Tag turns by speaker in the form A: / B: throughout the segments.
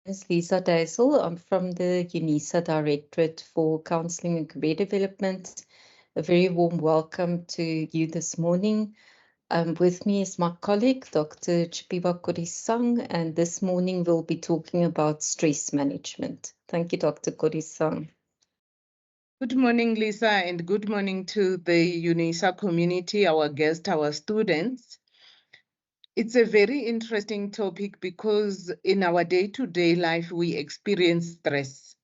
A: Is Lisa Daisel. I'm from the UNISA Directorate for Counselling and Career Development. A very warm welcome to you this morning. With me is my colleague, Dr. Chipiba Kodisang, and this morning we'll be talking about stress management. Thank you, Dr. Kodisang.
B: Good morning, Lisa, and good morning to the UNISA community, our guests, our students. It's a very interesting topic because in our day-to-day life, we experience stress.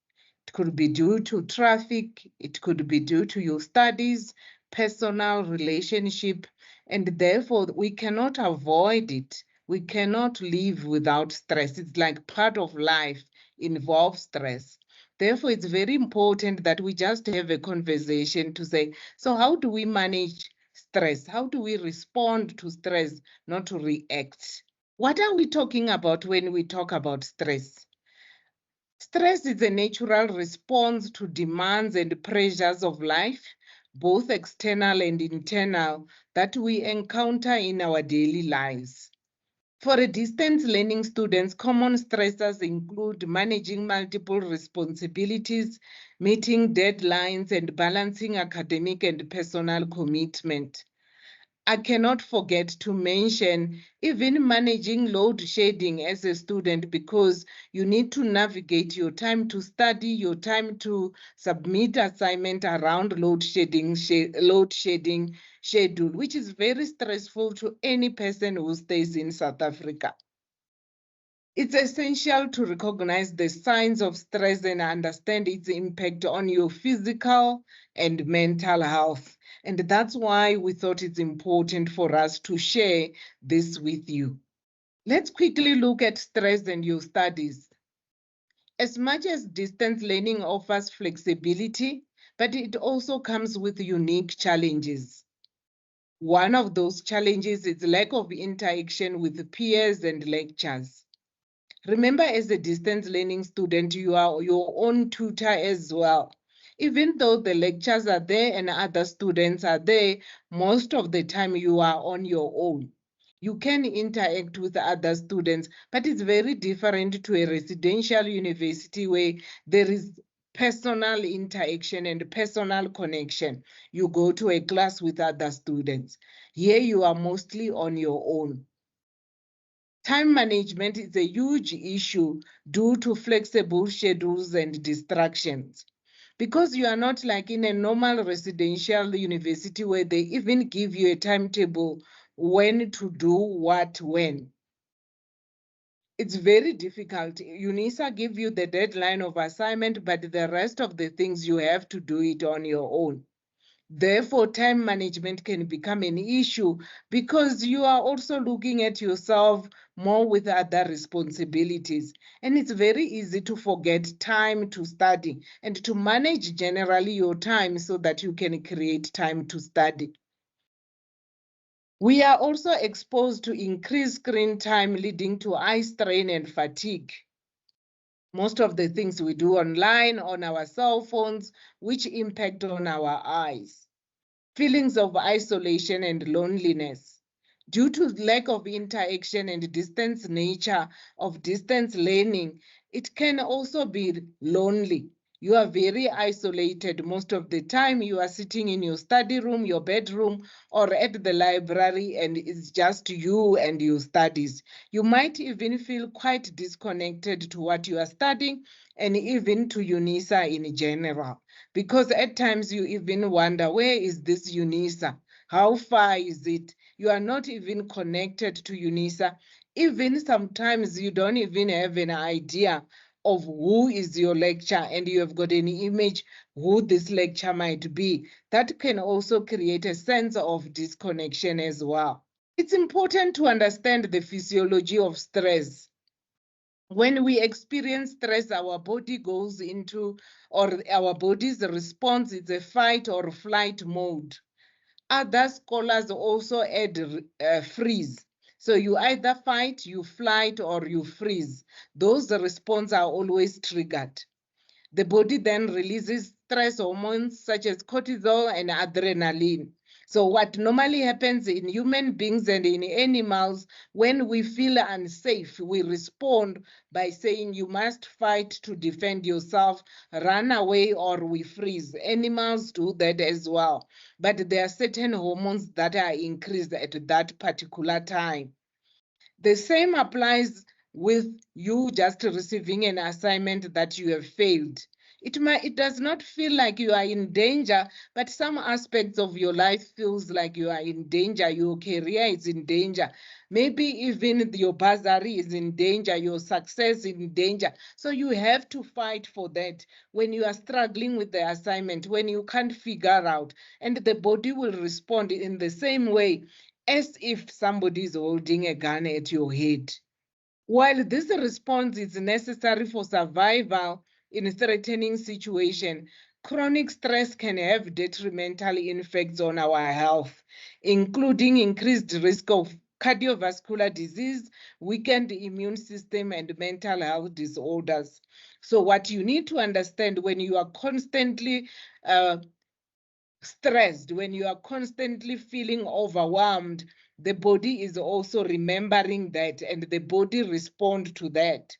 B: It could be due to traffic, it could be due to your studies, personal relationship, and therefore we cannot avoid it. We cannot live without stress. It's like part of life involves stress. Therefore, it's very important that we just have a conversation to say, so how do we manage stress? How do we respond to stress, not to react? What are we talking about when we talk about stress? Stress is a natural response to demands and pressures of life, both external and internal, that we encounter in our daily lives. For a distance learning students, common stressors include managing multiple responsibilities, meeting deadlines, and balancing academic and personal commitment. I cannot forget to mention even managing load shedding as a student, because you need to navigate your time to study, your time to submit assignment around load shedding schedule, which is very stressful to any person who stays in South Africa. It's essential to recognize the signs of stress and understand its impact on your physical and mental health. And that's why we thought it's important for us to share this with you. Let's quickly look at stress and your studies. As much as distance learning offers flexibility, but it also comes with unique challenges. One of those challenges is lack of interaction with peers and lecturers. Remember, as a distance learning student, you are your own tutor as well. Even though the lectures are there and other students are there, most of the time you are on your own. You can interact with other students, but it's very different to a residential university where there is personal interaction and personal connection. You go to a class with other students. Here you are mostly on your own. Time management is a huge issue due to flexible schedules and distractions. Because you are not like in a normal residential university where they even give you a timetable when to do what when. It's very difficult. UNISA give you the deadline of assignment, but the rest of the things you have to do it on your own. Therefore, time management can become an issue because you are also looking at yourself more with other responsibilities. And it's very easy to forget time to study and to manage generally your time so that you can create time to study. We are also exposed to increased screen time, leading to eye strain and fatigue. Most of the things we do online on our cell phones, which impact on our eyes. Feelings of isolation and loneliness. Due to lack of interaction and distance nature of distance learning, it can also be lonely. You are very isolated most of the time. You are sitting in your study room, your bedroom, or at the library, and it's just you and your studies. You might even feel quite disconnected to what you are studying and even to UNISA in general, because at times you even wonder, where is this UNISA? How far is it? You are not even connected to UNISA. Even sometimes you don't even have an idea of who is your lecturer, and you have got an image who this lecture might be. That can also create a sense of disconnection as well. It's important to understand the physiology of stress. When we experience stress, our body goes into, or our body's response is a fight or flight mode. Other scholars also add freeze. So you either fight, you flight, or you freeze. Those responses are always triggered. The body then releases stress hormones such as cortisol and adrenaline. So what normally happens in human beings and in animals, when we feel unsafe, we respond by saying you must fight to defend yourself, run away, or we freeze. Animals do that as well. But there are certain hormones that are increased at that particular time. The same applies with you just receiving an assignment that you have failed. It does not feel like you are in danger, but some aspects of your life feels like you are in danger. Your career is in danger. Maybe even your bursary is in danger, your success in danger. So you have to fight for that when you are struggling with the assignment, when you can't figure out, and the body will respond in the same way as if somebody is holding a gun at your head. While this response is necessary for survival in a threatening situation, chronic stress can have detrimental effects on our health, including increased risk of cardiovascular disease, weakened immune system, and mental health disorders. So what you need to understand when you are constantly stressed, when you are constantly feeling overwhelmed, the body is also remembering that, and the body responds to that.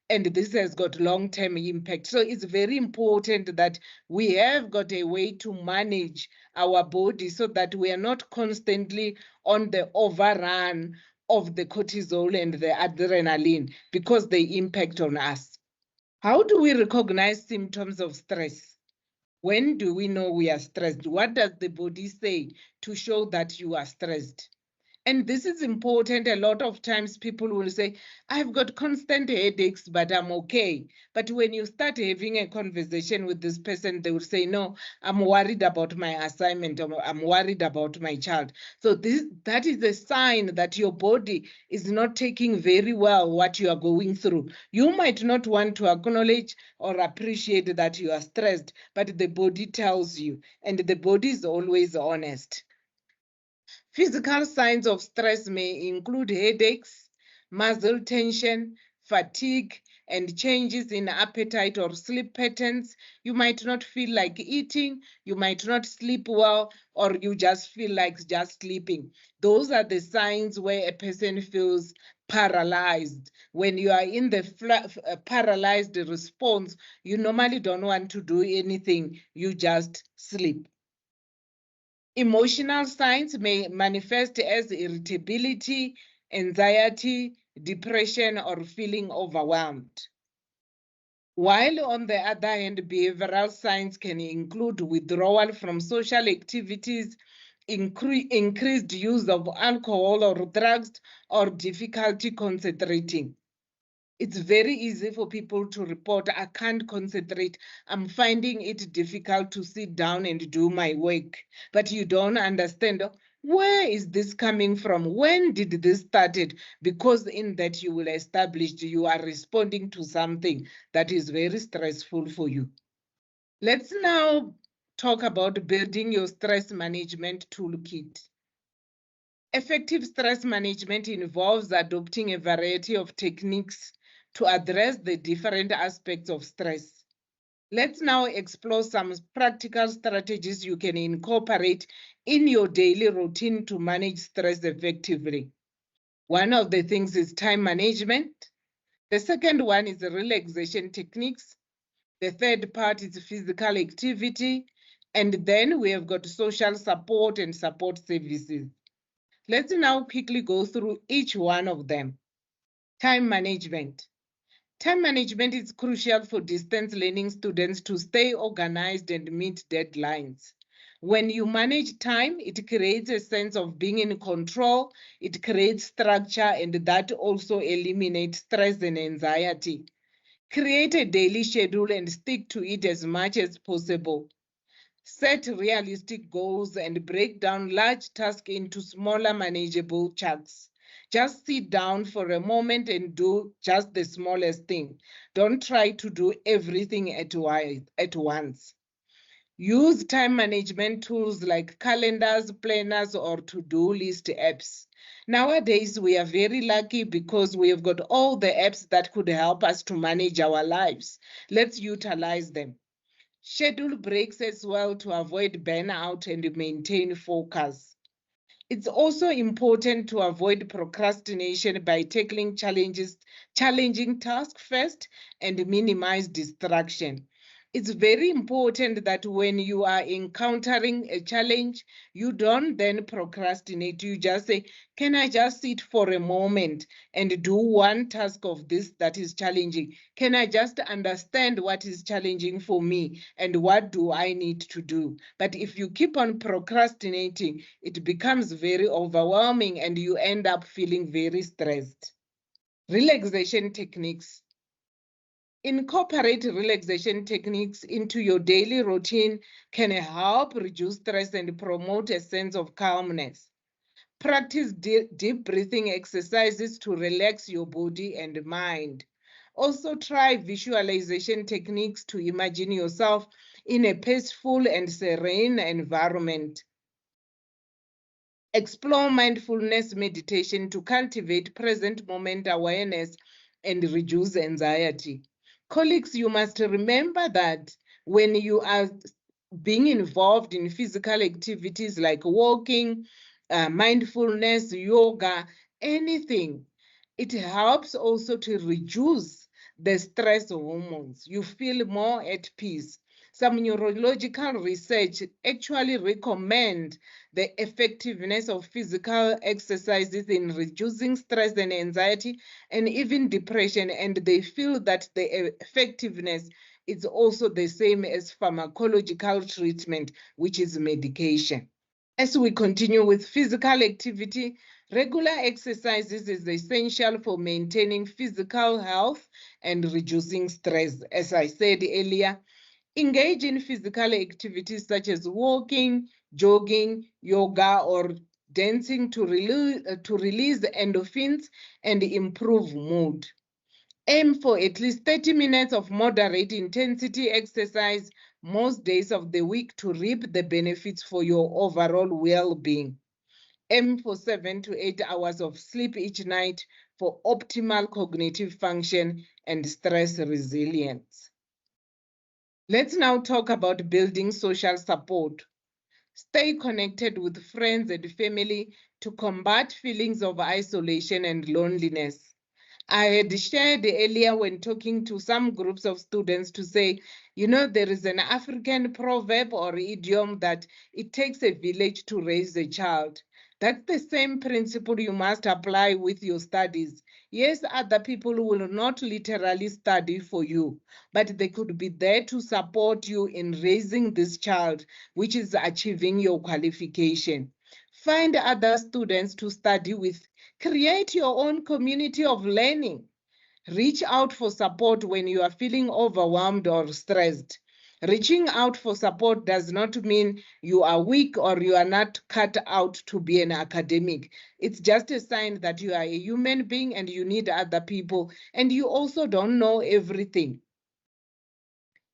B: And this has got long-term impact. So it's very important that we have got a way to manage our body so that we are not constantly on the overrun of the cortisol and the adrenaline, because they impact on us. How do we recognize symptoms of stress? When do we know we are stressed? What does the body say to show that you are stressed? And this is important. A lot of times people will say, I've got constant headaches, but I'm okay. But when you start having a conversation with this person, they will say, no, I'm worried about my assignment, or I'm worried about my child. So that is a sign that your body is not taking very well what you are going through. You might not want to acknowledge or appreciate that you are stressed, but the body tells you, and the body is always honest. Physical signs of stress may include headaches, muscle tension, fatigue, and changes in appetite or sleep patterns. You might not feel like eating, you might not sleep well, or you just feel like just sleeping. Those are the signs where a person feels paralyzed. When you are in the paralyzed response, you normally don't want to do anything, you just sleep. Emotional signs may manifest as irritability, anxiety, depression, or feeling overwhelmed. While on the other hand, behavioral signs can include withdrawal from social activities, increased use of alcohol or drugs, or difficulty concentrating. It's very easy for people to report, I can't concentrate. I'm finding it difficult to sit down and do my work. But you don't understand, where is this coming from? When did this started? Because in that you will establish you are responding to something that is very stressful for you. Let's now talk about building your stress management toolkit. Effective stress management involves adopting a variety of techniques to address the different aspects of stress. Let's now explore some practical strategies you can incorporate in your daily routine to manage stress effectively. One of the things is time management. The second one is relaxation techniques. The third part is physical activity. And then we have got social support and support services. Let's now quickly go through each one of them. Time management. Time management is crucial for distance learning students to stay organized and meet deadlines. When you manage time, it creates a sense of being in control, it creates structure, and that also eliminates stress and anxiety. Create a daily schedule and stick to it as much as possible. Set realistic goals and break down large tasks into smaller, manageable chunks. Just sit down for a moment and do just the smallest thing. Don't try to do everything at once. Use time management tools like calendars, planners, or to-do list apps. Nowadays, we are very lucky because we have got all the apps that could help us to manage our lives. Let's utilize them. Schedule breaks as well to avoid burnout and maintain focus. It's also important to avoid procrastination by tackling challenging tasks first and minimize distraction. It's very important that when you are encountering a challenge, you don't then procrastinate. You just say, can I just sit for a moment and do one task of this that is challenging? Can I just understand what is challenging for me and what do I need to do? But if you keep on procrastinating, it becomes very overwhelming and you end up feeling very stressed. Relaxation techniques. Incorporate relaxation techniques into your daily routine can help reduce stress and promote a sense of calmness. Practice deep breathing exercises to relax your body and mind. Also, try visualization techniques to imagine yourself in a peaceful and serene environment. Explore mindfulness meditation to cultivate present moment awareness and reduce anxiety. Colleagues, you must remember that when you are being involved in physical activities like walking, mindfulness, yoga, anything, it helps also to reduce the stress hormones. You feel more at peace. Some neurological research actually recommend the effectiveness of physical exercises in reducing stress and anxiety and even depression, and they feel that the effectiveness is also the same as pharmacological treatment, which is medication. As we continue with physical activity, regular exercises is essential for maintaining physical health and reducing stress. As I said earlier, engage in physical activities such as walking, jogging, yoga, or dancing to release endorphins and improve mood. Aim for at least 30 minutes of moderate intensity exercise most days of the week to reap the benefits for your overall well-being. Aim for 7 to 8 hours of sleep each night for optimal cognitive function and stress resilience. Let's now talk about building social support. Stay connected with friends and family to combat feelings of isolation and loneliness. I had shared earlier when talking to some groups of students to say, there is an African proverb or idiom that it takes a village to raise a child. That's the same principle you must apply with your studies. Yes, other people will not literally study for you, but they could be there to support you in raising this child, which is achieving your qualification. Find other students to study with. Create your own community of learning. Reach out for support when you are feeling overwhelmed or stressed. Reaching out for support does not mean you are weak or you are not cut out to be an academic. It's just a sign that you are a human being and you need other people, and you also don't know everything.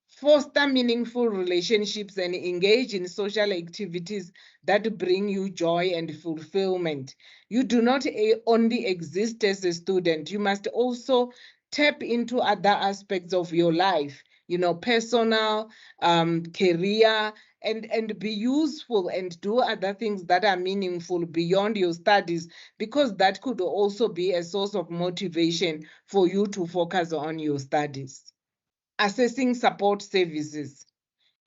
B: Foster meaningful relationships and engage in social activities that bring you joy and fulfillment. You do not only exist as a student, you must also tap into other aspects of your life, personal, career, and be useful and do other things that are meaningful beyond your studies, because that could also be a source of motivation for you to focus on your studies. Assessing support services.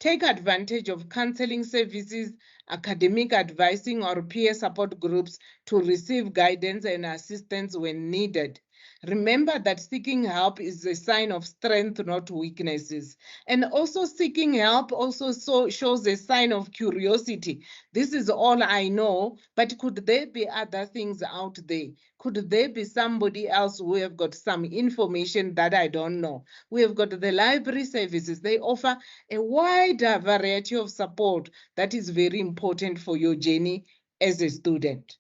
B: Take advantage of counseling services, academic advising, or peer support groups to receive guidance and assistance when needed. Remember that seeking help is a sign of strength, not weaknesses. And also seeking help also shows a sign of curiosity. This is all I know, but could there be other things out there? Could there be somebody else who have got some information that I don't know? We have got the library services. They offer a wider variety of support that is very important for your journey as a student.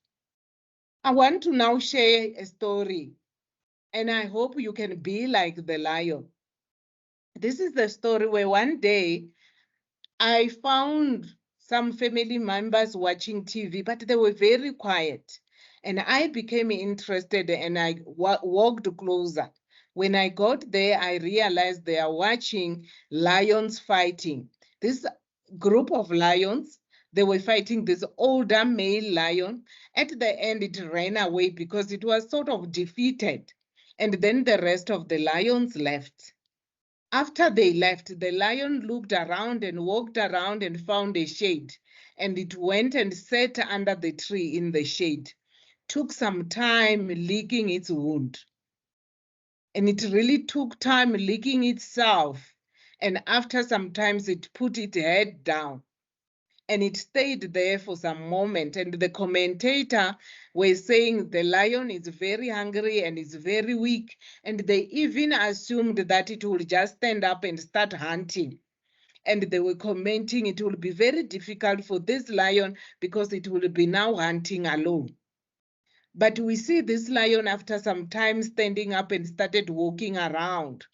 B: I want to now share a story, and I hope you can be like the lion. This is the story where one day I found some family members watching TV, but they were very quiet. And I became interested and I walked closer. When I got there, I realized they are watching lions fighting. This group of lions, they were fighting this older male lion. At the end, it ran away because it was sort of defeated. And then the rest of the lions left. After they left, the lion looked around and walked around and found a shade. And it went and sat under the tree in the shade. Took some time licking its wound. And it really took time licking itself. And after some time, it put its head down. And it stayed there for some moment. And the commentator was saying the lion is very hungry and is very weak. And they even assumed that it would just stand up and start hunting. And they were commenting it will be very difficult for this lion because it will be now hunting alone. But we see this lion after some time standing up and started walking around.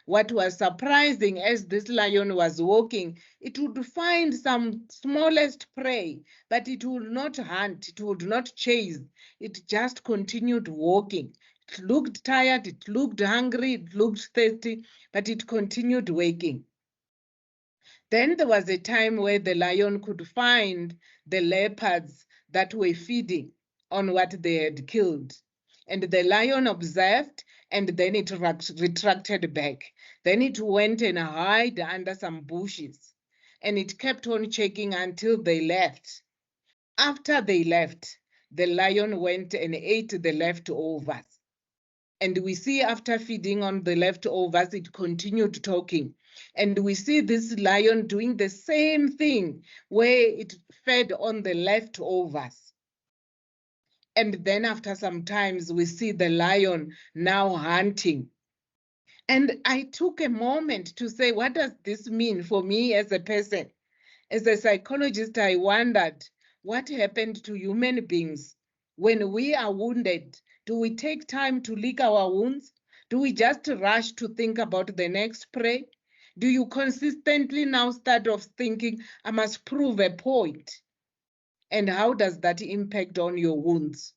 B: What was surprising, as this lion was walking, it would find some smallest prey, but it would not hunt, it would not chase. It just continued walking. It looked tired, it looked hungry, it looked thirsty, but it continued walking. Then there was a time where the lion could find the leopards that were feeding on what they had killed. And the lion observed, and then it retracted back. Then it went and hid under some bushes. And it kept on checking until they left. After they left, the lion went and ate the leftovers. And we see after feeding on the leftovers, it continued talking. And we see this lion doing the same thing where it fed on the leftovers. And then after some times, we see the lion now hunting. And I took a moment to say, what does this mean for me as a person? As a psychologist, I wondered what happened to human beings when we are wounded. Do we take time to lick our wounds? Do we just rush to think about the next prey? Do you consistently now start off thinking, I must prove a point? And how does that impact on your wounds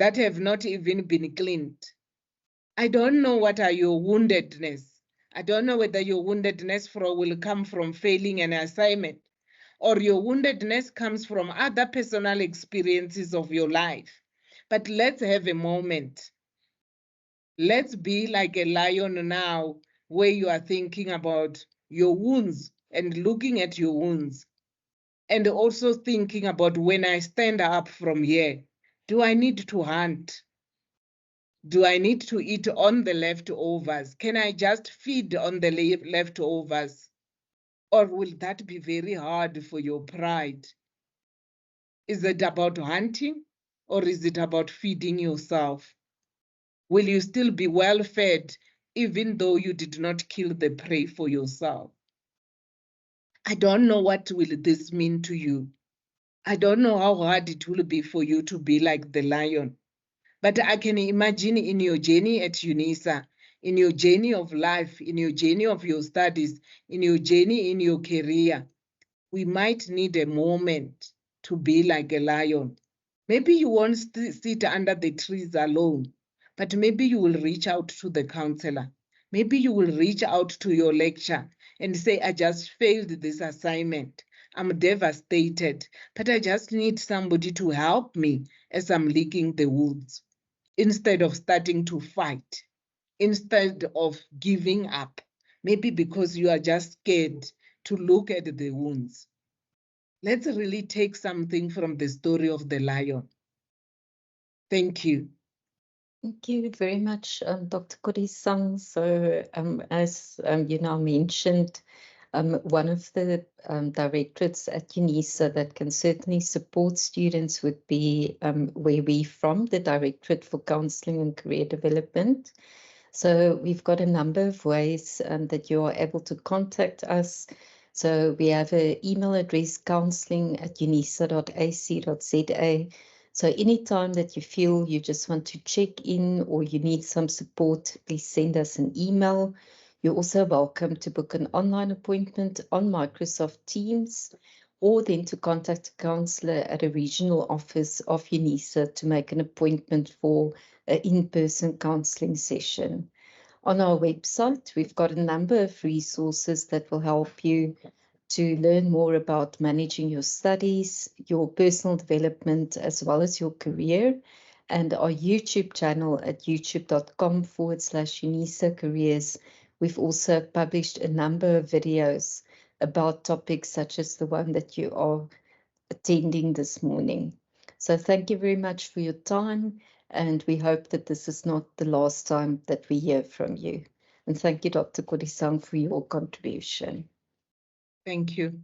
B: that have not even been cleaned? I don't know what are your woundedness. I don't know whether your woundedness will come from failing an assignment, or your woundedness comes from other personal experiences of your life. But let's have a moment. Let's be like a lion now, where you are thinking about your wounds and looking at your wounds. And also thinking about when I stand up from here, do I need to hunt? Do I need to eat on the leftovers? Can I just feed on the leftovers? Or will that be very hard for your pride? Is it about hunting, or is it about feeding yourself? Will you still be well fed even though you did not kill the prey for yourself? I don't know what will this mean to you. I don't know how hard it will be for you to be like the lion. But I can imagine in your journey at UNISA, in your journey of life, in your journey of your studies, in your journey in your career, we might need a moment to be like a lion. Maybe you won't sit under the trees alone, but maybe you will reach out to the counselor. Maybe you will reach out to your lecturer and say, I just failed this assignment. I'm devastated, but I just need somebody to help me as I'm licking the wounds. Instead of starting to fight, instead of giving up, maybe because you are just scared to look at the wounds. Let's really take something from the story of the lion. Thank you.
A: Thank you very much, Dr. Korisang. So, as you now mentioned, one of the directorates at UNISA that can certainly support students would be where we're from, the Directorate for Counselling and Career Development. So we've got a number of ways that you are able to contact us. So we have an email address, counselling@unisa.ac.za. So anytime that you feel you just want to check in or you need some support, please send us an email. You're also welcome to book an online appointment on Microsoft Teams, or then to contact a counsellor at a regional office of UNISA to make an appointment for an in-person counselling session. On our website, we've got a number of resources that will help you to learn more about managing your studies, your personal development, as well as your career. And our YouTube channel at youtube.com/Unisa Careers. We've also published a number of videos about topics such as the one that you are attending this morning. So thank you very much for your time, and we hope that this is not the last time that we hear from you. And thank you, Dr. Kodisang, for your contribution.
B: Thank you.